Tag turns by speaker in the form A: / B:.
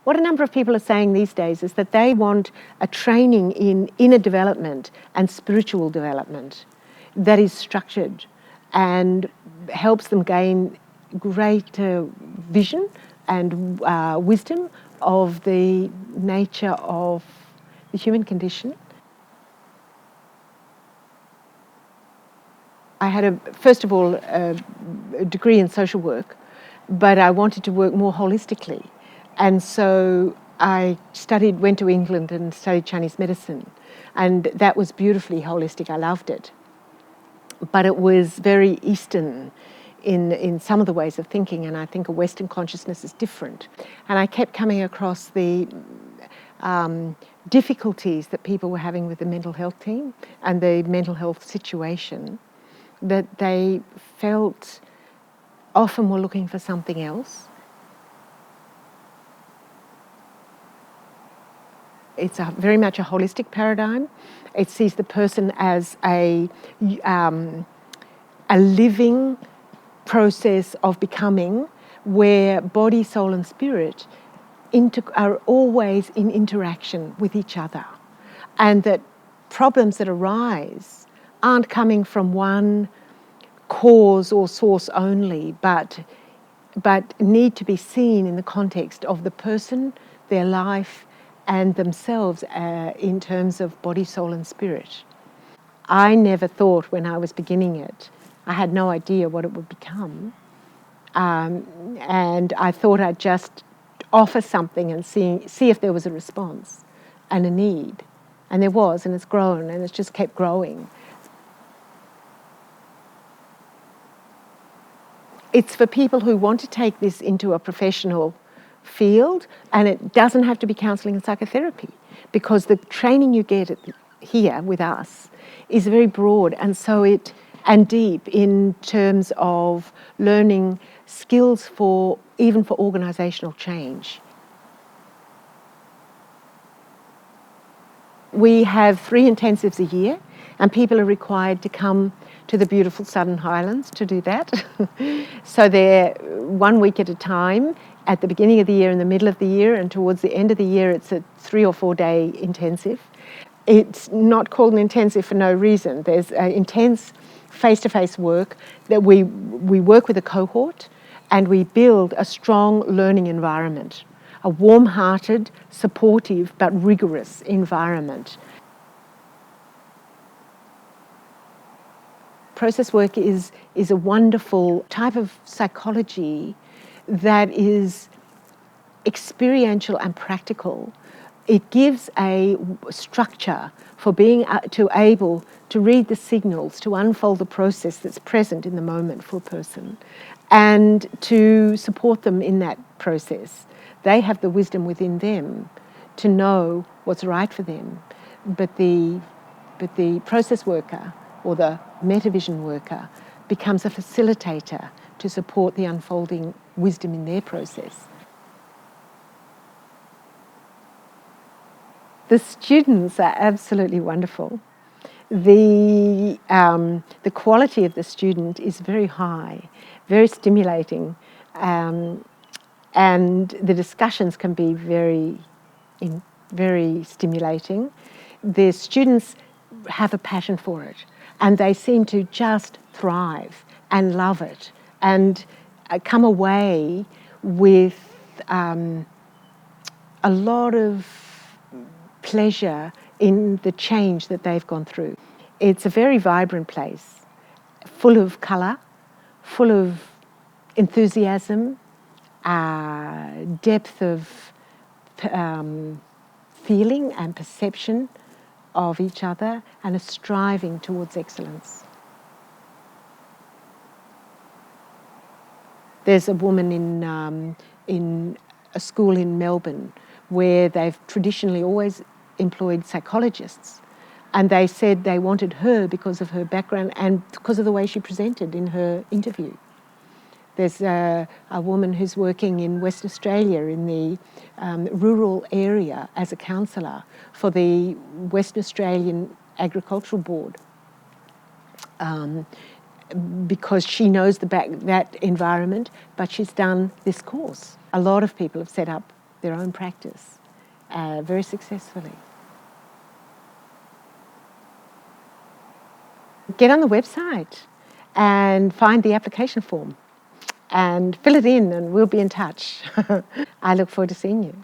A: What a number of people are saying these days is that they want a training in inner development and spiritual development that is structured and helps them gain greater vision and wisdom of the nature of the human condition. I had, first of all, a degree in social work, but I wanted to work more holistically. And so I went to England and studied Chinese medicine. And that was beautifully holistic. I loved it. But it was very Eastern in some of the ways of thinking, and I think a Western consciousness is different. And I kept coming across the difficulties that people were having with the mental health team and the mental health situation, that they felt often were looking for something else. It's very much a holistic paradigm. It sees the person as a living process of becoming, where body, soul and spirit are always in interaction with each other, and that problems that arise aren't coming from one cause or source only, but need to be seen in the context of the person, their life, and themselves in terms of body, soul and spirit. I never thought when I was beginning it, I had no idea what it would become. And I thought I'd just offer something and see if there was a response and a need. And there was, and it's grown, and it's just kept growing. It's for people who want to take this into a professional field, and it doesn't have to be counselling and psychotherapy, because the training you get here with us is very broad and deep in terms of learning skills even for organisational change. We have 3 intensives a year, and people are required to come to the beautiful Southern Highlands to do that. So they're 1 week at a time, at the beginning of the year, in the middle of the year, and towards the end of the year it's a 3 or 4 day intensive. It's not called an intensive for no reason. There's intense face-to-face work that we work with a cohort, and we build a strong learning environment, a warm-hearted, supportive but rigorous environment. Process work is a wonderful type of psychology that is experiential and practical. It gives a structure for being able to read the signals, to unfold the process that's present in the moment for a person, and to support them in that process. They have the wisdom within them to know what's right for them, but the process worker or the Metavision worker becomes a facilitator to support the unfolding wisdom in their process. The students are absolutely wonderful. The quality of the student is very high, very stimulating, and the discussions can be very stimulating. The students have a passion for it, and they seem to just thrive and love it, and come away with a lot of pleasure in the change that they've gone through. It's a very vibrant place, full of colour, full of enthusiasm, depth of feeling and perception of each other, and a striving towards excellence. There's a woman in a school in Melbourne where they've traditionally always employed psychologists, and they said they wanted her because of her background and because of the way she presented in her interview. There's a woman who's working in Western Australia in the rural area as a counsellor for the Western Australian Agricultural Board, because she knows that environment, but she's done this course. A lot of people have set up their own practice very successfully. Get on the website and find the application form and fill it in, and we'll be in touch. I look forward to seeing you.